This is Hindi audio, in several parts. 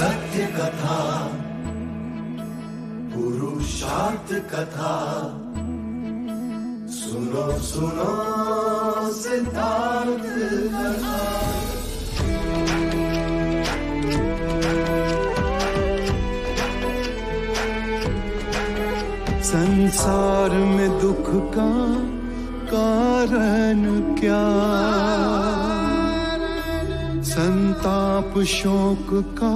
सत्य कथा, पुरुषार्थ कथा, सुनो सुनो सिद्धार्थ कथा। संसार में दुख का कारण क्या, संताप शोक का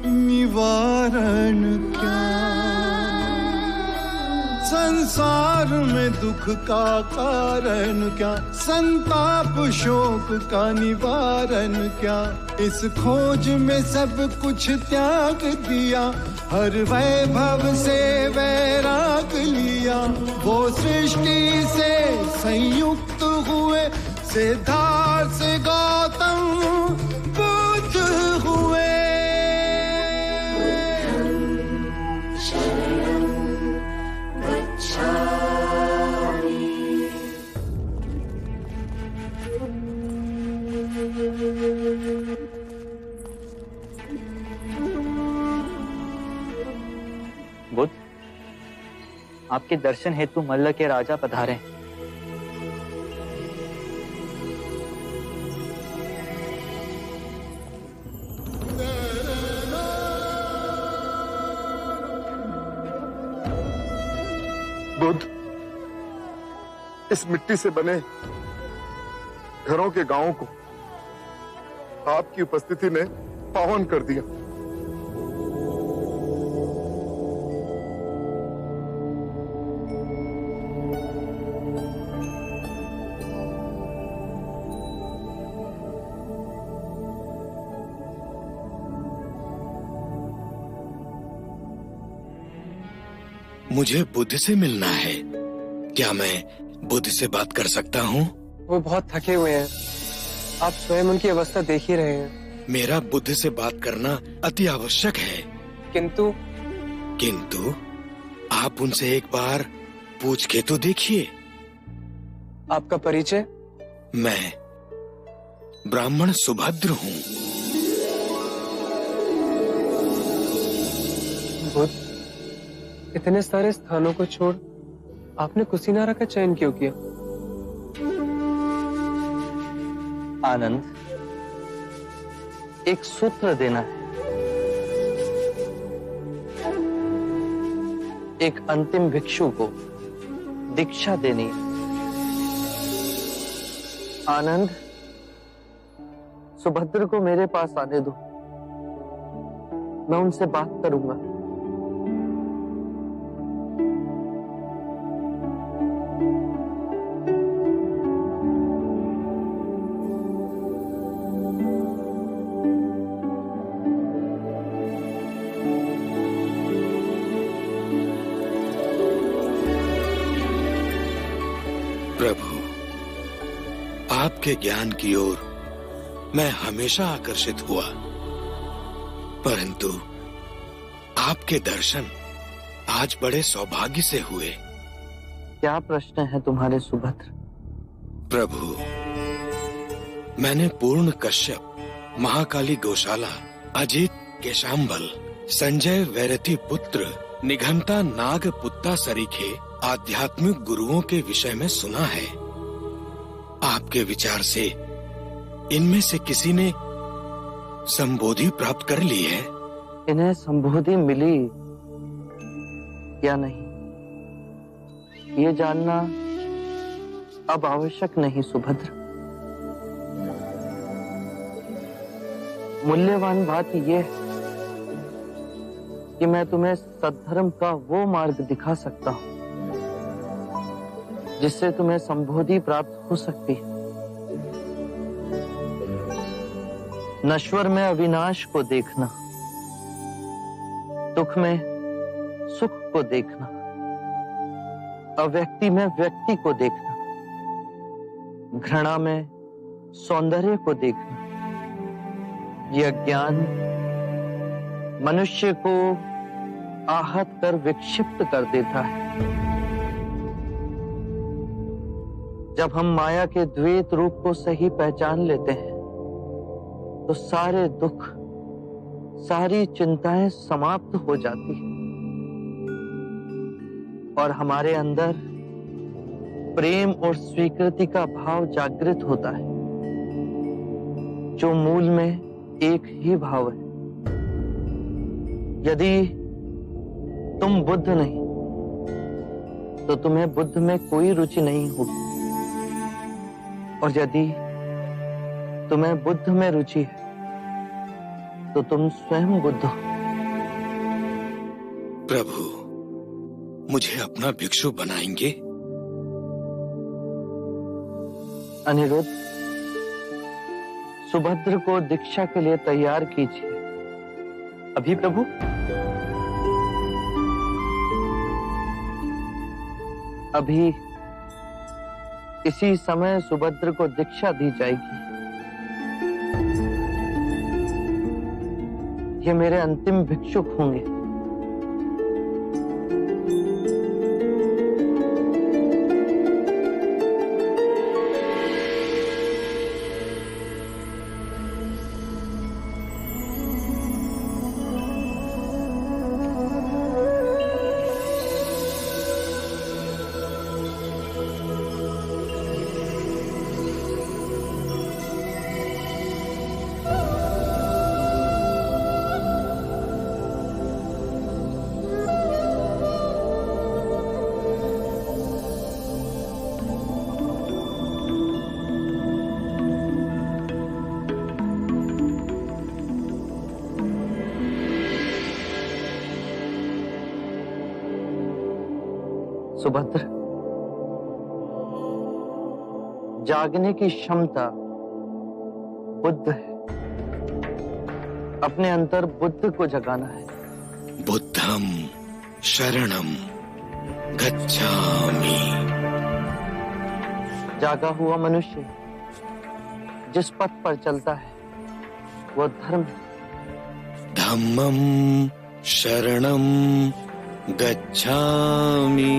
निवारण क्या। संसार में दुख का कारण क्या, संताप शोक का निवारण क्या। इस खोज में सब कुछ त्याग दिया, हर वैभव से वैराग लिया। वो सृष्टि से संयुक्त हुए, सिद्धार्थ से गौतम बुद्ध हुए। बुद्ध, आपके दर्शन हेतु मल्ल के राजा पधारे हैं। बुद्ध, इस मिट्टी से बने घरों के गांवों को आपकी उपस्थिति ने पावन कर दिया। मुझे बुद्ध से मिलना है। क्या मैं बुद्ध से बात कर सकता हूँ? वो बहुत थके हुए हैं, आप स्वयं उनकी अवस्था देख ही रहे हैं। मेरा बुद्ध से बात करना अति आवश्यक है। किंतु आप उनसे एक बार पूछ के तो देखिए। आपका परिचय? मैं ब्राह्मण सुभद्र हूँ। बुद्ध, इतने सारे स्थानों को छोड़ आपने कुशीनारा का चयन क्यों किया? आनंद, एक सूत्र देना है, एक अंतिम भिक्षु को दीक्षा देनी है। आनंद, सुभद्र को मेरे पास आने दो, मैं उनसे बात करूंगा। प्रभु, आपके ज्ञान की ओर मैं हमेशा आकर्षित हुआ, परंतु आपके दर्शन आज बड़े सौभाग्य से हुए। क्या प्रश्न है तुम्हारे सुभद्र? प्रभु, मैंने पूर्ण कश्यप, महाकाली गौशाला, अजित केशांबल, संजय वैरथी पुत्र, निघंटा नाग पुत्ता सरीखे आध्यात्मिक गुरुओं के विषय में सुना है। आपके विचार से इनमें से किसी ने संबोधि प्राप्त कर ली है? इन्हें संबोधि मिली या नहीं, ये जानना अब आवश्यक नहीं सुभद्र। मूल्यवान बात यह है कि मैं तुम्हें सद्धर्म का वो मार्ग दिखा सकता हूं जिससे तुम्हें संबोधि प्राप्त हो सकती है। नश्वर में अविनाश को देखना, दुख में सुख को देखना, अव्यक्ति में व्यक्ति को देखना, घृणा में सौंदर्य को देखना, यह ज्ञान मनुष्य को आहत कर विक्षिप्त कर देता है। जब हम माया के द्वैत रूप को सही पहचान लेते हैं तो सारे दुख, सारी चिंताएं समाप्त हो जाती हैं और हमारे अंदर प्रेम और स्वीकृति का भाव जागृत होता है, जो मूल में एक ही भाव है। यदि तुम बुद्ध नहीं तो तुम्हें बुद्ध में कोई रुचि नहीं होगी, और यदि तुम्हें बुद्ध में रुचि है तो तुम स्वयं बुद्ध हो। प्रभु, मुझे अपना भिक्षु बनाएंगे? अनिरुद्ध, सुभद्र को दीक्षा के लिए तैयार कीजिए। अभी प्रभु? अभी इसी समय सुभद्र को दीक्षा दी जाएगी। ये मेरे अंतिम भिक्षुक होंगे। सुभद्र, जागने की क्षमता बुद्ध है। अपने अंतर बुद्ध को जगाना है। बुद्धम शरणम गच्छामि। जागा हुआ मनुष्य जिस पथ पर चलता है वो धर्म है। धम्मम शरणम गच्छामि।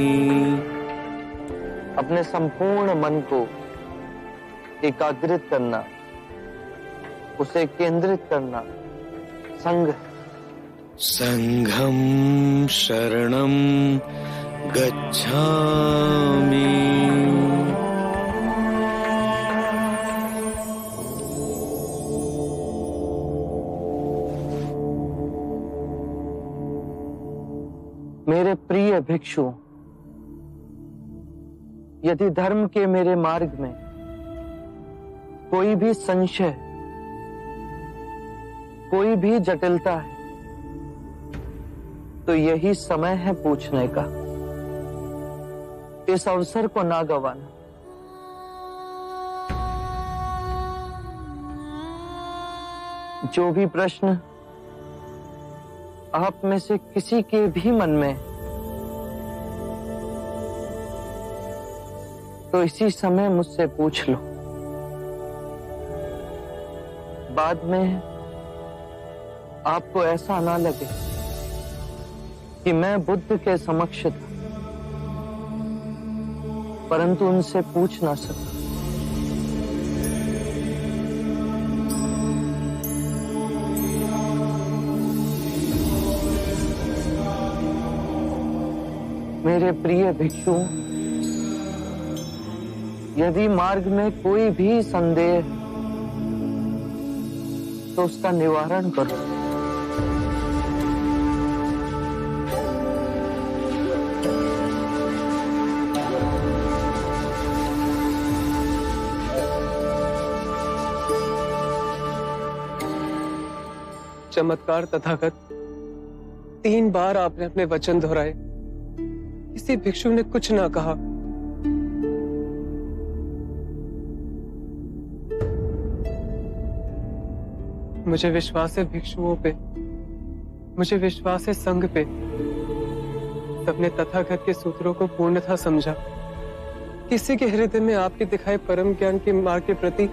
अपने संपूर्ण मन को एकाग्रित करना, उसे केंद्रित करना संघ है। संघम शरणम गच्छामि। मेरे प्रिय भिक्षु, यदि धर्म के मेरे मार्ग में कोई भी संशय, कोई भी जटिलता है तो यही समय है पूछने का। इस अवसर को ना गवाना। जो भी प्रश्न आप में से किसी के भी मन में तो इसी समय मुझसे पूछ लो। बाद में आपको ऐसा ना लगे कि मैं बुद्ध के समक्ष था परंतु उनसे पूछ ना सका। मेरे प्रिय भिक्षु, यदि मार्ग में कोई भी संदेह तो उसका निवारण करो। चमत्कार तथागत, 3 बार आपने अपने वचन दोहराए, किसी भिक्षु ने कुछ ना कहा। मुझे विश्वास है भिक्षुओं पे, मुझे विश्वास है संघ पे। सबने तथागत के सूत्रों को पूर्णतः समझा। किसी के हृदय में आपके दिखाए परम ज्ञान के मार्ग के प्रति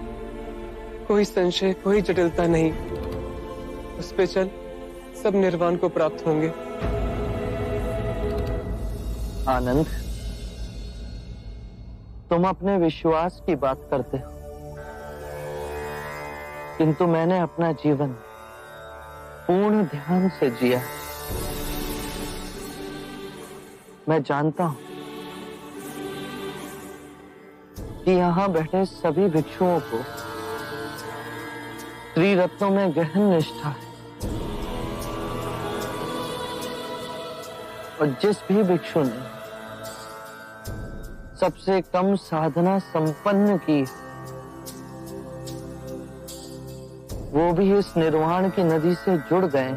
कोई संशय, कोई जटिलता नहीं। उस पे चल सब निर्वाण को प्राप्त होंगे। आनंद, तुम अपने विश्वास की बात करते हो, किंतु मैंने अपना जीवन पूर्ण पूर्ण ध्यान से जिया। मैं जानता हूं कि यहाँ बैठे सभी भिक्षुओं को त्रिरत्नों में गहन निष्ठा है, और जिस भी भिक्षु ने सबसे कम साधना संपन्न की, वो भी इस निर्वाण की नदी से जुड़ गए।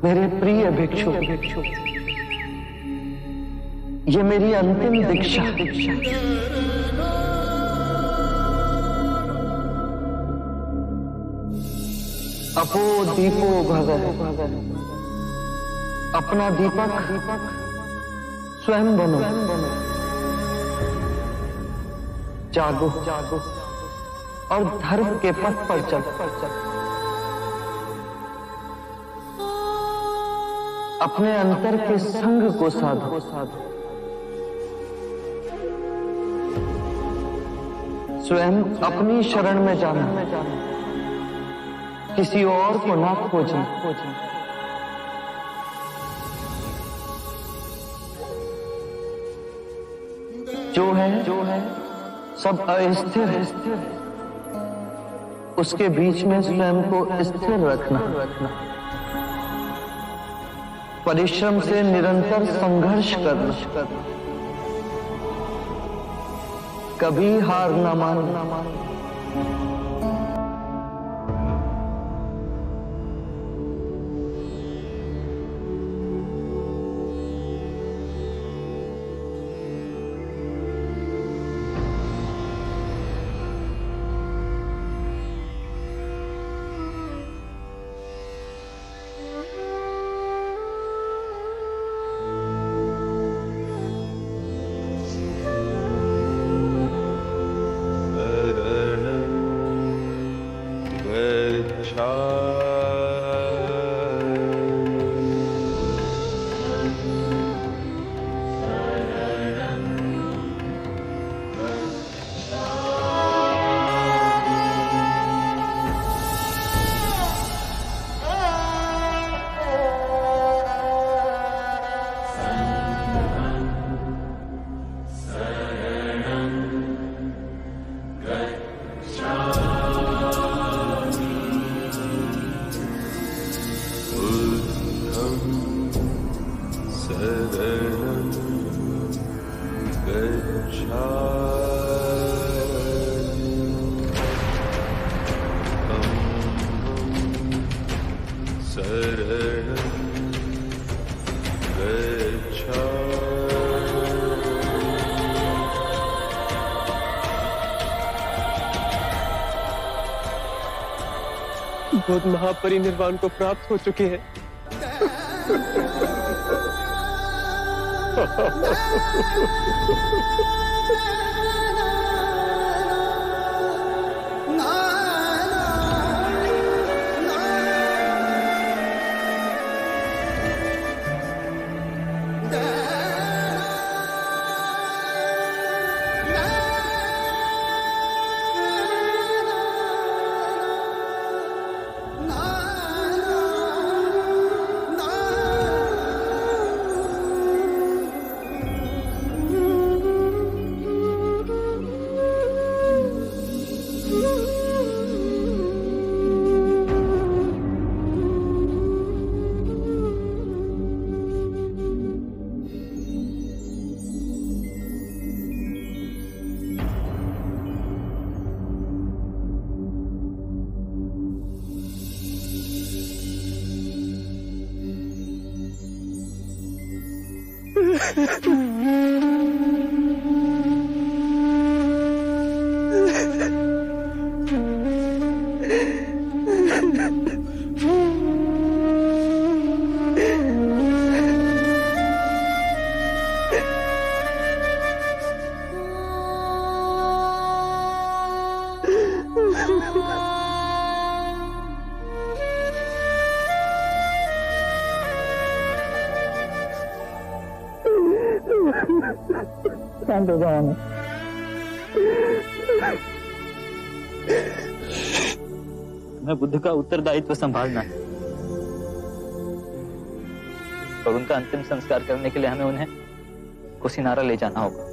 मेरे प्रिय भिक्षु, ये मेरी अंतिम दीक्षा। अपो दीपो भव, अपना दीपक स्वयं बनो। जागो और धर्म के पथ पर चलो। अपने अंतर के संग को साधो। स्वयं अपनी शरण में जाना, किसी और को ना खोजना। जो है सब अस्थिर है, उसके बीच में स्वयं को स्थिर रखना। परिश्रम से निरंतर संघर्ष करना, कभी हार न मानना। बुद्ध महापरिनिर्वाण को प्राप्त हो चुके हैं। शांत हो जाओ ना। मैं बुद्ध का उत्तरदायित्व संभालना है और उनका अंतिम संस्कार करने के लिए हमें उन्हें कुशीनारा ले जाना होगा।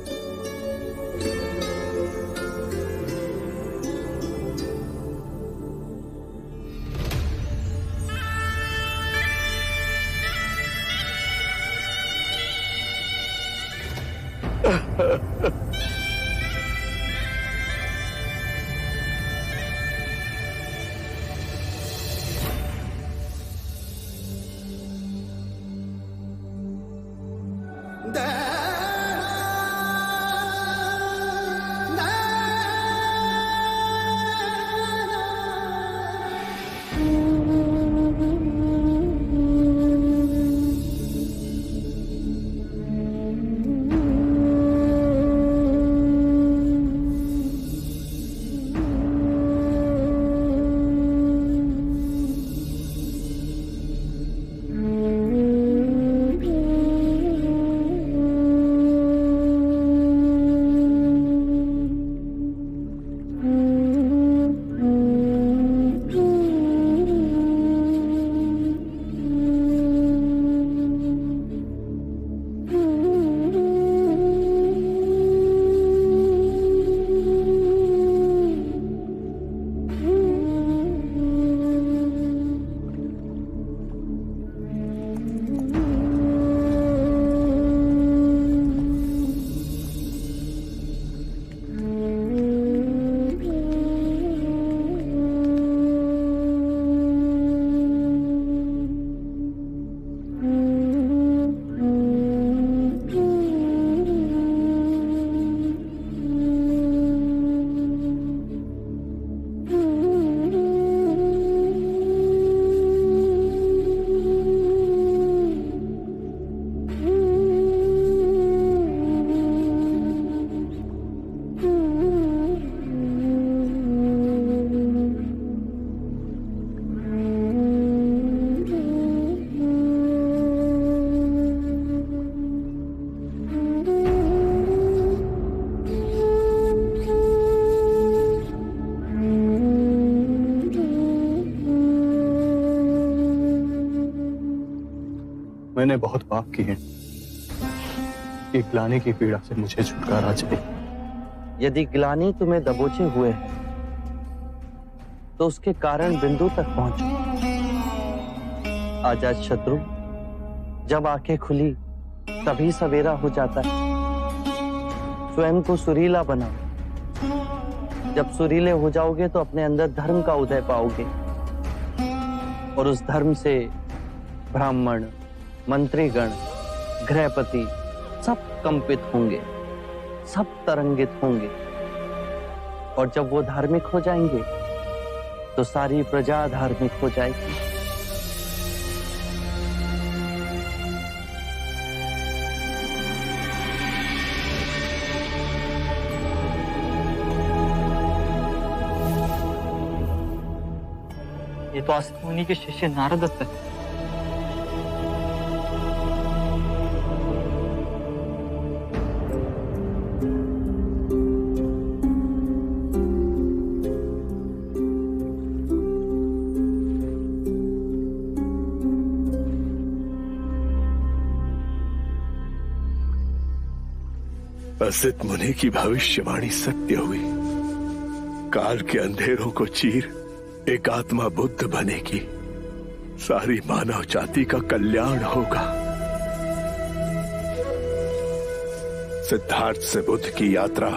मैंने बहुत पाप किए, कि ग्लानि की पीड़ा से मुझे छुटकारा चाहिए। यदि ग्लानि तुम्हें दबोचे हुए है तो उसके कारण बिंदु तक पहुंचो। आजाद शत्रु, जब आंखें खुली तभी सवेरा हो जाता है। स्वयं को सुरीला बनाओ। जब सुरीले हो जाओगे तो अपने अंदर धर्म का उदय पाओगे और उस धर्म से ब्राह्मण, मंत्रीगण, गृहपति सब कंपित होंगे, सब तरंगित होंगे। और जब वो धार्मिक हो जाएंगे तो सारी प्रजा धार्मिक हो जाएगी। ये तो असित मुनि के शिष्य नारद दत्त है। असित मुनि की भविष्यवाणी सत्य हुई। काल के अंधेरों को चीर एक आत्मा बुद्ध बनेगी। सारी मानव जाति का कल्याण होगा। सिद्धार्थ से बुद्ध की यात्रा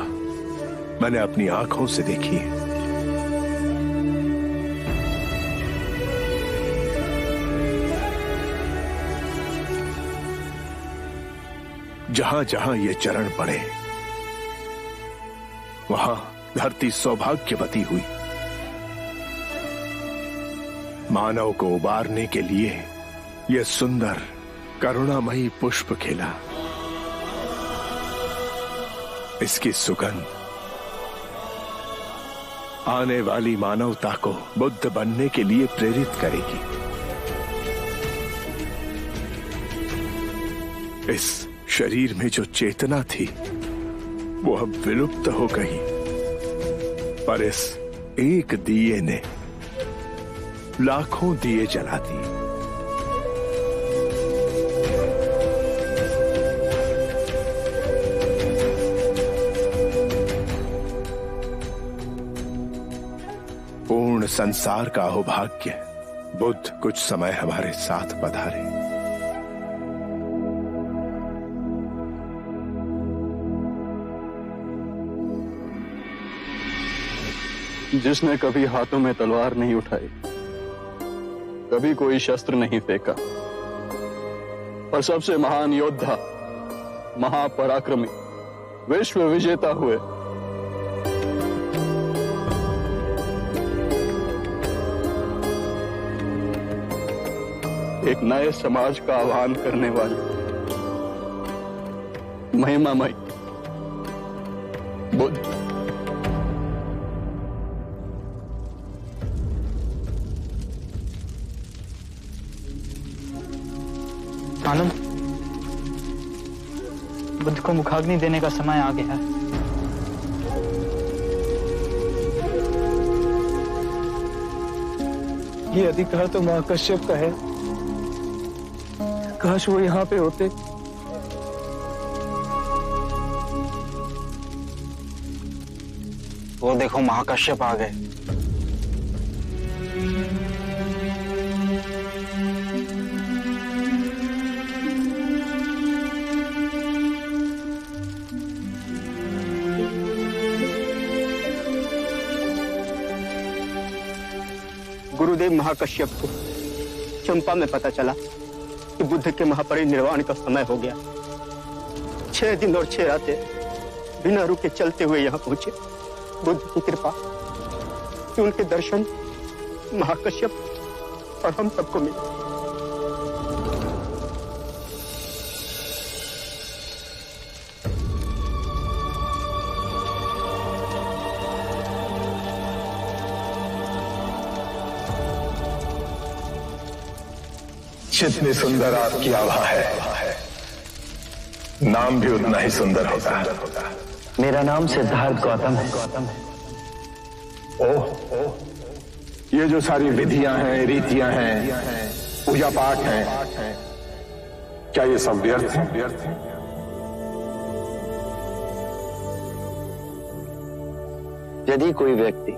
मैंने अपनी आंखों से देखी है। जहां जहां ये चरण पड़े वहां धरती सौभाग्यवती हुई। मानव को उबारने के लिए यह सुंदर करुणामयी पुष्प खिला। इसकी सुगंध आने वाली मानवता को बुद्ध बनने के लिए प्रेरित करेगी। इस शरीर में जो चेतना थी वो अब विलुप्त हो गई, पर इस एक दिए ने लाखों दिए जला दिए। पूर्ण संसार का अहोभाग्य बुद्ध कुछ समय हमारे साथ पधारे। जिसने कभी हाथों में तलवार नहीं उठाई, कभी कोई शस्त्र नहीं फेंका, और सबसे महान योद्धा, महापराक्रमी, विश्व विजेता हुए, एक नए समाज का आह्वान करने वाले महिमामय बुद्ध। आनंद, बुद्ध को मुखाग्नि देने का समय आ गया है। ये अधिकार तो महाकश्यप का है। काश वो यहाँ पे होते। वो देखो, महाकश्यप आ गए। गुरुदेव महाकश्यप को चंपा में पता चला कि बुद्ध के महापरिनिर्वाण का समय हो गया। 6 दिन और 6 रातें बिना रुके चलते हुए यहाँ पहुंचे। बुद्ध की कृपा कि उनके दर्शन महाकश्यप और हम सबको मिले। जितनी सुंदर आपकी आभा है, नाम भी उतना ही सुंदर होता है। मेरा नाम सिद्धार्थ गौतम है। ओह, ये जो सारी विधियां हैं, रीतियां हैं, पूजा पाठ हैं, क्या ये सब व्यर्थ हैं? यदि कोई व्यक्ति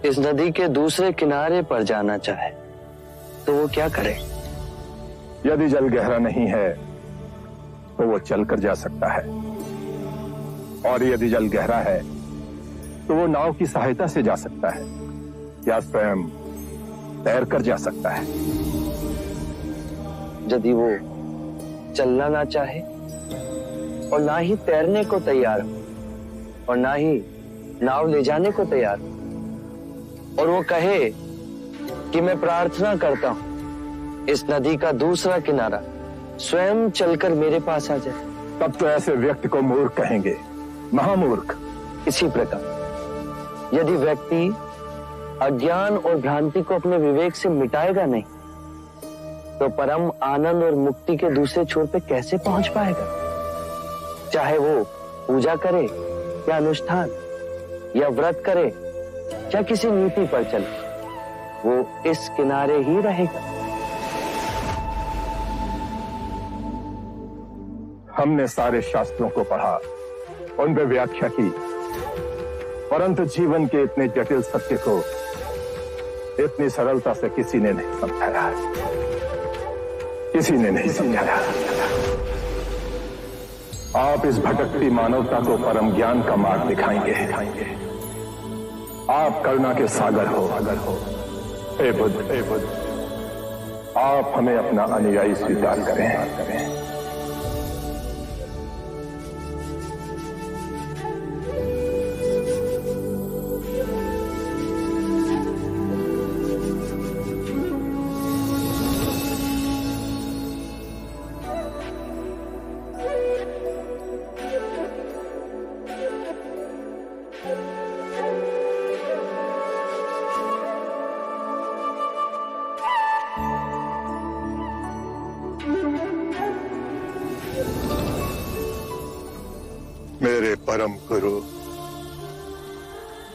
इस नदी के दूसरे किनारे पर जाना चाहे तो वो क्या करे? यदि जल गहरा नहीं है तो वो चलकर जा सकता है, और यदि जल गहरा है तो वो नाव की सहायता से जा सकता है या स्वयं तैरकर जा सकता है। यदि वो चलना ना चाहे और ना ही तैरने को तैयार हो और ना ही नाव ले जाने को तैयार हो, और वो कहे कि मैं प्रार्थना करता हूं इस नदी का दूसरा किनारा स्वयं चलकर मेरे पास आ जाए, तब तो ऐसे व्यक्ति को मूर्ख कहेंगे, महामूर्ख। इसी प्रकार यदि व्यक्ति अज्ञान और भ्रांति को अपने विवेक से मिटाएगा नहीं तो परम आनंद और मुक्ति के दूसरे छोर पे कैसे पहुंच पाएगा? चाहे वो पूजा करे या अनुष्ठान या व्रत करे या किसी नीति पर चले, वो इस किनारे ही रहेगा। हमने सारे शास्त्रों को पढ़ा, उन पर व्याख्या की, परंतु जीवन के इतने जटिल सत्य को इतनी सरलता से किसी ने नहीं समझाया, किसी ने नहीं समझाया। आप इस भटकती मानवता को परम ज्ञान का मार्ग दिखाएंगे। आप करुणा के सागर हो। हे बुद्ध, आप हमें अपना अनुयायी स्वीकार करें। मेरे परम गुरु,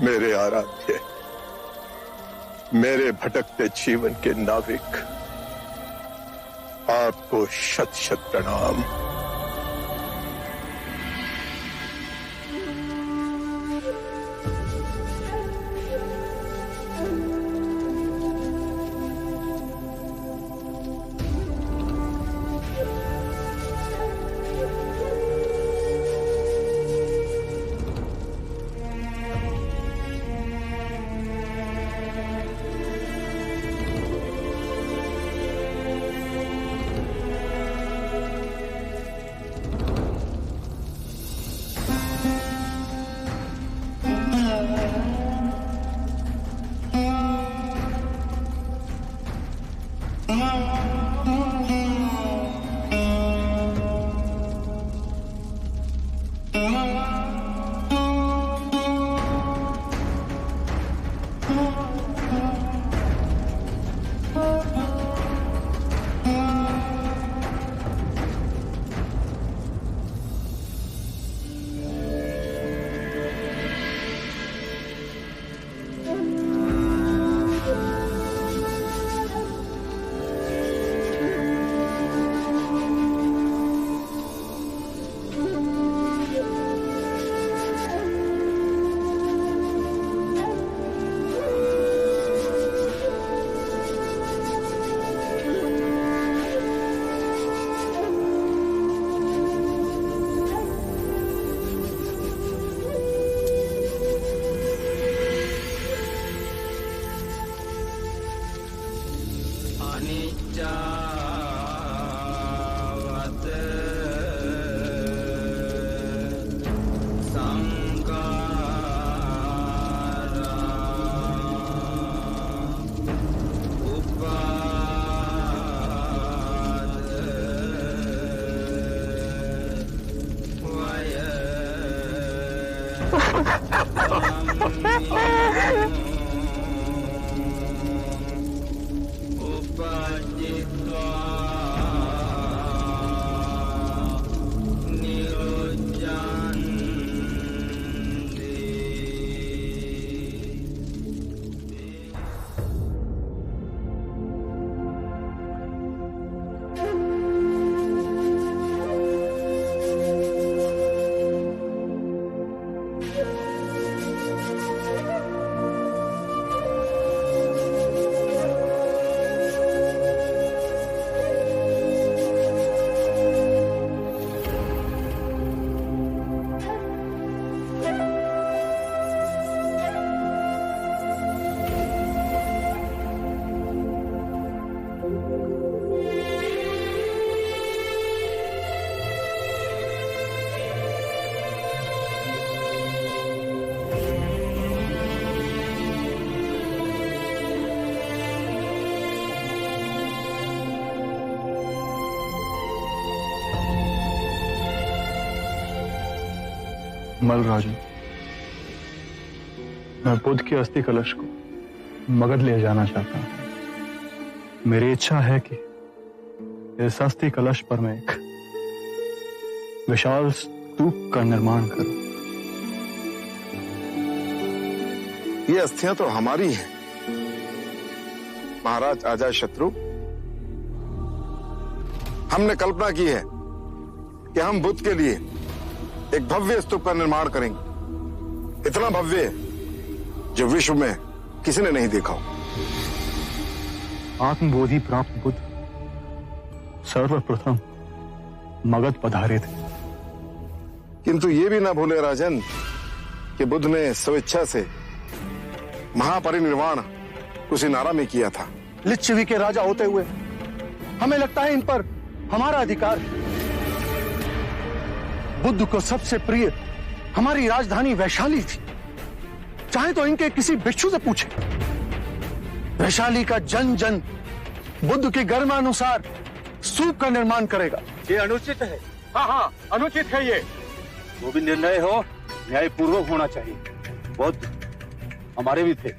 मेरे आराध्य, मेरे भटकते जीवन के नाविक, आपको शत शत प्रणाम। मलराजू, मैं बुद्ध के अस्थि कलश को मगध ले जाना चाहता हूं। मेरी इच्छा है कि इस अस्थि कलश पर मैं एक विशाल स्तूप का निर्माण करूं। ये अस्थियां तो हमारी हैं, महाराज अजाय शत्रु। हमने कल्पना की है कि हम बुद्ध के लिए एक भव्य स्तूप का निर्माण करेंगे, इतना भव्य जो विश्व में किसी ने नहीं देखा हो। आत्मबोधि प्राप्त बुद्ध सर्वप्रथम मगध पधारे थे, किंतु ये भी ना भूले राजन कि बुद्ध ने स्वेच्छा से महापरिनिर्वाण कुशीनारा में किया था। लिच्छवी के राजा होते हुए हमें लगता है इन पर हमारा अधिकार। बुद्ध को सबसे प्रिय हमारी राजधानी वैशाली थी। चाहे तो इनके किसी भिक्षु से पूछे। वैशाली का जन जन बुद्ध की गर्मानुसार स्तूप का निर्माण करेगा। ये अनुचित है। हाँ, अनुचित है ये। जो भी निर्णय हो न्यायपूर्वक होना चाहिए। बुद्ध हमारे भी थे।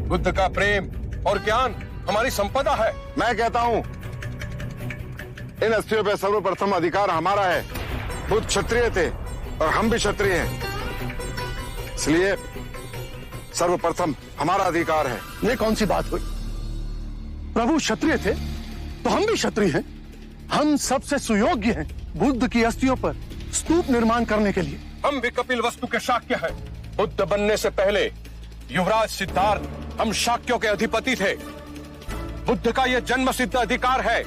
बुद्ध का प्रेम और ज्ञान हमारी संपदा है। मैं कहता हूं इन अस्थियों पर सर्वप्रथम अधिकार हमारा है। बुद्ध क्षत्रिय थे, और हम भी क्षत्रिय हैं, इसलिए सर्वप्रथम हमारा अधिकार है। ये कौन सी बात हुई? प्रभु क्षत्रिय थे तो हम भी क्षत्रिय हैं। हम सबसे सुयोग्य हैं बुद्ध की अस्थियों पर स्तूप निर्माण करने के लिए। हम भी कपिल वस्तु के शाक्य हैं। बुद्ध बनने से पहले युवराज सिद्धार्थ हम शाक्यों के अधिपति थे। बुद्ध का यह जन्म सिद्ध अधिकार है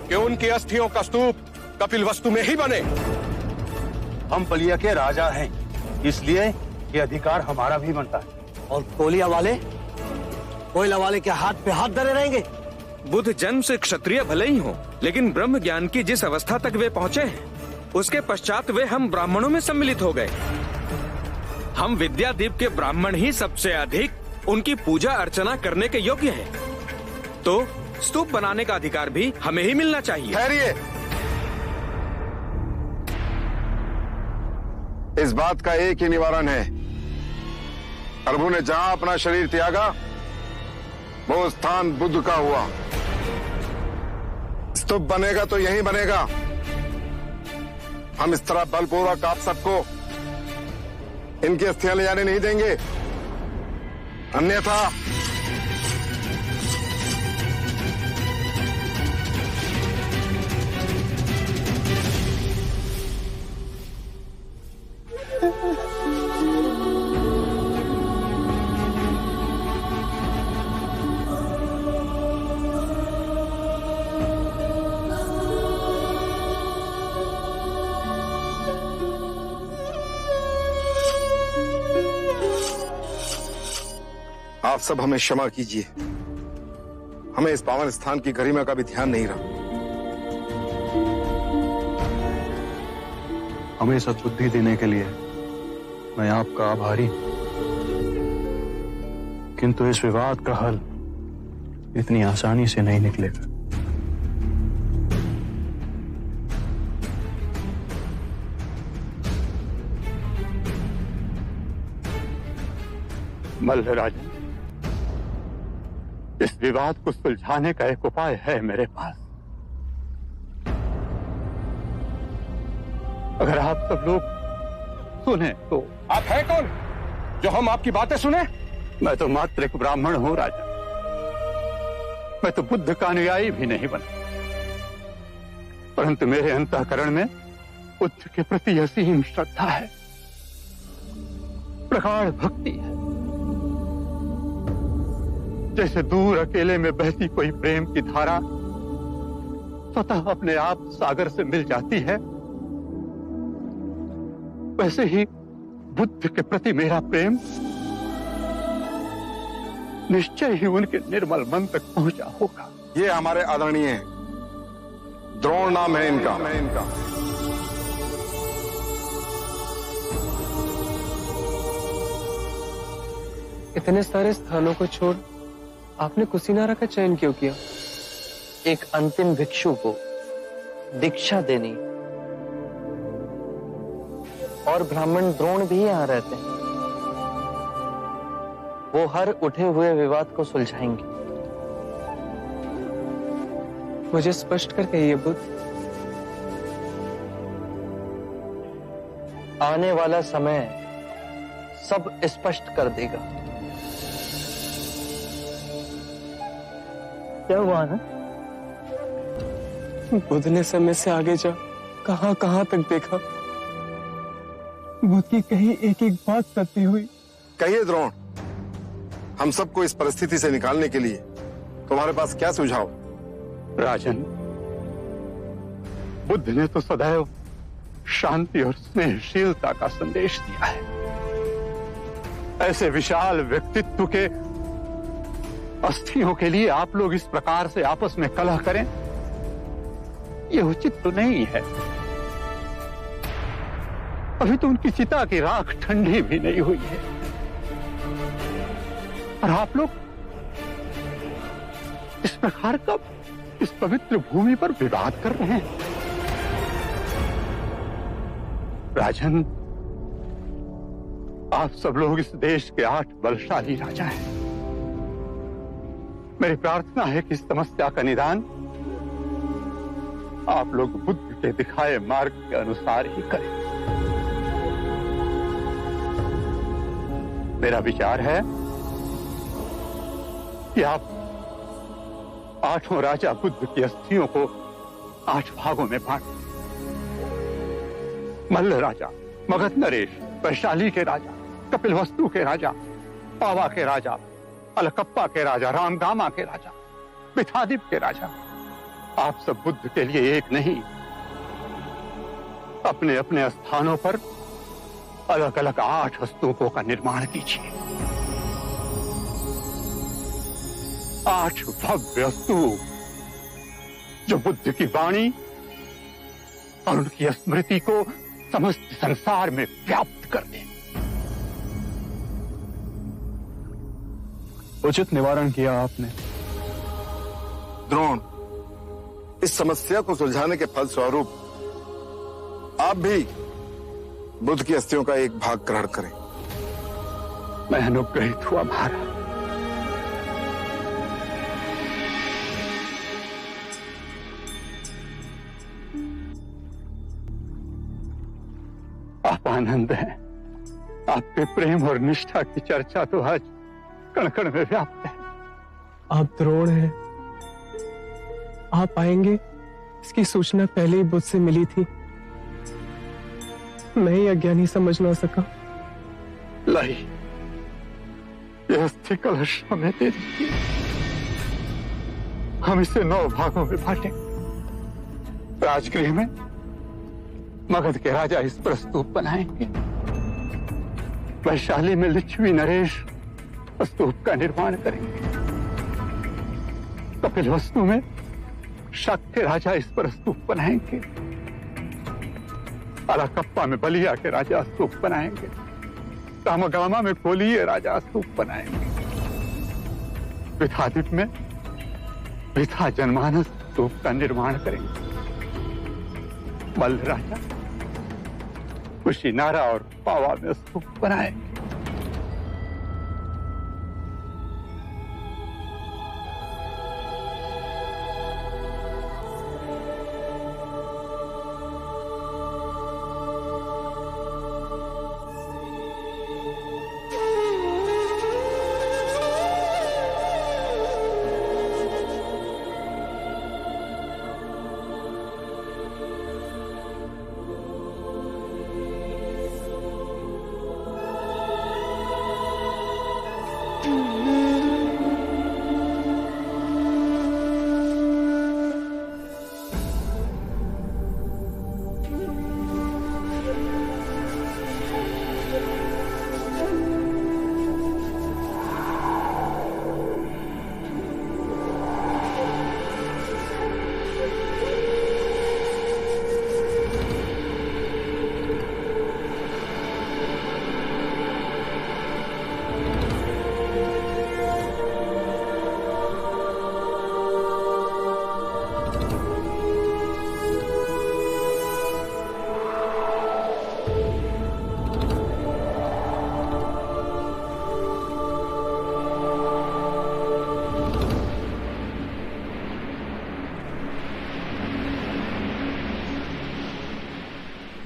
कि उनकी अस्थियों का स्तूप कपिल वस्तु में ही बने। हम पलिया के राजा हैं, इसलिए ये अधिकार हमारा भी बनता है। और कोलिया वाले, कोयला वाले के हाथ पे हाथ धरे रहेंगे। बुद्ध जन्म से क्षत्रिय भले ही हो, लेकिन ब्रह्म ज्ञान की जिस अवस्था तक वे पहुँचे हैं, उसके पश्चात वे हम ब्राह्मणों में सम्मिलित हो गए। हम विद्यादीप के ब्राह्मण ही सबसे अधिक उनकी पूजा अर्चना करने के योग्य हैं। तो स्तूप बनाने का अधिकार भी हमें ही मिलना चाहिए। ठहरिए, इस बात का एक ही निवारण है। प्रभु ने जहां अपना शरीर त्यागा वो स्थान बुद्ध का हुआ। स्तूप बनेगा तो यहीं बनेगा। हम इस तरह बलपूर्वक आप सबको इनकी अस्थियां ले जाने नहीं देंगे, अन्यथा आप सब हमें क्षमा कीजिए। हमें इस पावन स्थान की गरिमा का भी ध्यान नहीं रहा। हमें सद्बुद्धि देने के लिए मैं आपका आभारी हूं, किंतु इस विवाद का हल इतनी आसानी से नहीं निकलेगा। मल्लराज, इस विवाद को सुलझाने का एक उपाय है मेरे पास। अगर आप सब लोग सुने तो। आप हैं कौन जो हम आपकी बातें सुने? मैं तो मात्र एक ब्राह्मण हूं राजा। मैं तो बुद्ध का अनुयायी भी नहीं बना, परंतु मेरे अंतःकरण में बुद्ध के प्रति असीम श्रद्धा है, प्रगाढ़ भक्ति है। जैसे दूर अकेले में बहती कोई प्रेम की धारा स्वतः अपने आप सागर से मिल जाती है, वैसे ही बुद्ध के प्रति मेरा प्रेम निश्चय ही उनके निर्मल मन तक पहुंचा होगा। ये हमारे आदरणीय हैं, द्रोण नाम है इनका। इतने सारे स्थानों को छोड़ आपने कुशीनारा का चयन क्यों किया? एक अंतिम भिक्षु को दीक्षा देनी, और ब्राह्मण द्रोण भी यहाँ रहते हैं। वो हर उठे हुए विवाद को सुलझाएंगे। मुझे स्पष्ट कर कहिए बुद्ध। आने वाला समय सब स्पष्ट कर देगा। क्या हुआ ना? बुद्ध ने समय से आगे जा कहां कहां तक देखा। बुद्ध की कही एक एक बात सत्य हुई। कहिए द्रोण, हम सबको इस परिस्थिति से निकालने के लिए तुम्हारे पास क्या सुझाव? राजन, बुद्ध ने तो सदैव शांति और स्नेहशीलता का संदेश दिया है। ऐसे विशाल व्यक्तित्व के अस्थियों के लिए आप लोग इस प्रकार से आपस में कलह करें, यह उचित तो नहीं है। अभी तो उनकी चिता की राख ठंडी भी नहीं हुई है, और आप लोग इस प्रकार का इस पवित्र भूमि पर विवाद कर रहे हैं। राजन, आप सब लोग इस देश के 8 बलशाली राजा हैं। मेरी प्रार्थना है कि इस समस्या का निदान आप लोग बुद्ध के दिखाए मार्ग के अनुसार ही करें। मेरा विचार है कि आप 8 राजा बुद्ध की अस्थियों को 8 भागों में बांट, मल्ल राजा, मगध नरेश, वैशाली के राजा, कपिलवस्तु के राजा, पावा के राजा, अलकप्पा के राजा, रामगामा के राजा, मिथादीप के राजा, आप सब बुद्ध के लिए एक नहीं, अपने अपने स्थानों पर अलग अलग 8 स्तूपों का निर्माण कीजिए। 8 भव्य स्तूप जो बुद्ध की वाणी और उनकी स्मृति को समस्त संसार में व्याप्त कर दें। उचित निवारण किया आपने। द्रोण, इस समस्या को सुलझाने के फलस्वरूप आप भी बुद्ध की अस्थियों का एक भाग ग्रहण करें। मैं अनुग्रहित हुआ महाराज। आप आनंद हैं। आपके प्रेम और निष्ठा की चर्चा तो आज कण कण में व्याप्त है। आप द्रोण हैं। आप आएंगे इसकी सूचना पहले ही बुद्ध से मिली थी। मैं ही अज्ञानी समझ ना सका। लाई, यह अस्थि कलश हमें दे दीजिए। हम इसे 9 भागों में बांटें। राजगृह में मगध के राजा इस पर स्तूप बनाएंगे। वैशाली में लिच्छवी नरेश स्तूप का निर्माण करेंगे। कपिलवस्तु में शक के राजा इस पर स्तूप बनाएंगे। अलकप्पा में बलिया के राजा स्तूप बनाएंगे। रामगामा में कोलीय राजा स्तूप बनाएंगे। विथादीप में विथा जनमानस स्तूप का निर्माण करेंगे। मल्ल राजा कुशीनारा और पावा में स्तूप बनाएंगे।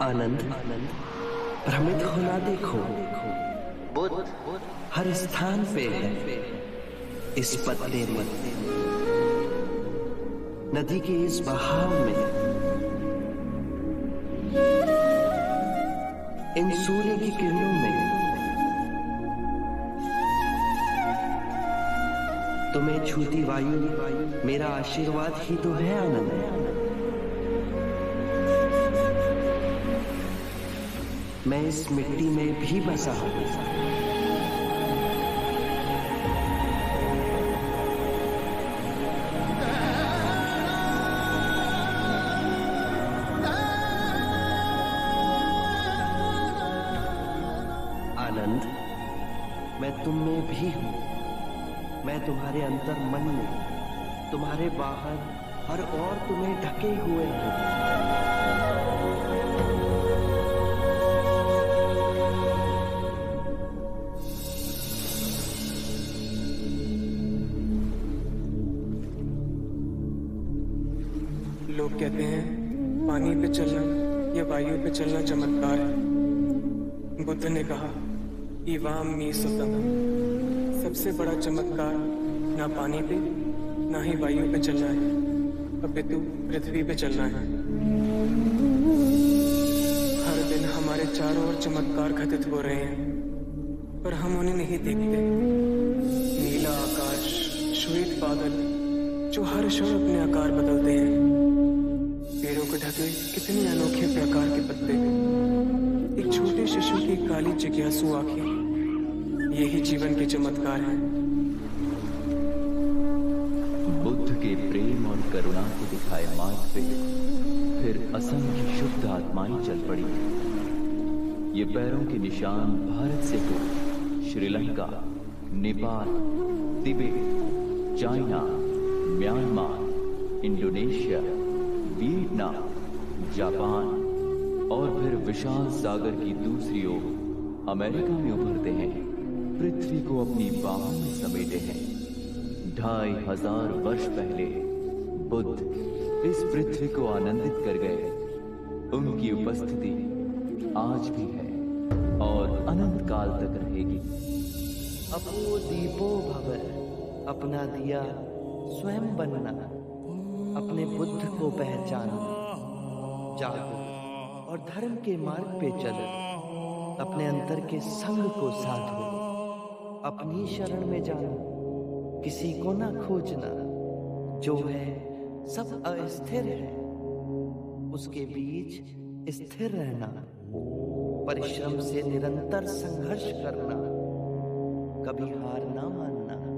आनंद, भ्रमित होना देखो, बुद्ध हर स्थान पे है। इस पत्ते में, नदी के इस बहाव में, इन सूर्य की किरणों में। तुम्हें छूती वायु मेरा आशीर्वाद ही तो है आनंद। मैं इस मिट्टी में भी बसा हूं। आनंद, मैं तुम में भी हूं। मैं तुम्हारे अंतर मन में, तुम्हारे बाहर हर और तुम्हें ढके हुए हूं। लोग कहते हैं पानी पे चलना या वायु पे चलना चमत्कार है। बुद्ध ने कहा इवाम मी सुतम। सबसे बड़ा चमत्कार ना पानी पे ना ही वायु पे चलना है, अपितु पृथ्वी पे चलना है। हर दिन हमारे चारों ओर चमत्कार घटित हो रहे हैं, पर हम उन्हें नहीं देखते। नीला आकाश, श्वेत बादल जो हर क्षण अपने आकार बदलते हैं, पेड़ों को ढके कितने अनोखे प्रकार के पत्ते, एक छोटे शिशु की काली जिज्ञासु आंखें, यही जीवन के चमत्कार हैं। बुद्ध के प्रेम और करुणा को दिखाए मार्ग पे फिर असंख्य शुद्ध आत्माएं चल पड़ी। ये पैरों के निशान भारत से हो Sri Lanka, Nepal, Tibet, China, Myanmar, Indonesia, Vietnam, Japan और फिर विशाल सागर की दूसरी ओर अमेरिका में उभरते हैं, पृथ्वी को अपनी बाहों में समेटे हैं। 2500 वर्ष पहले बुद्ध इस पृथ्वी को आनंदित कर गए। उनकी उपस्थिति आज भी है और अनंत काल तक रहेगी। अपो दीपो भव, अपना दिया स्वयं बनना, अपने बुद्ध को पहचानो, जागो और धर्म के मार्ग पे चलो, अपने अंतर के संग को साधो, अपनी शरण में जानो, किसी को ना खोजना, जो है सब अस्थिर है, उसके बीच स्थिर रहना, परिश्रम से निरंतर संघर्ष करना, कभी हार ना मानना।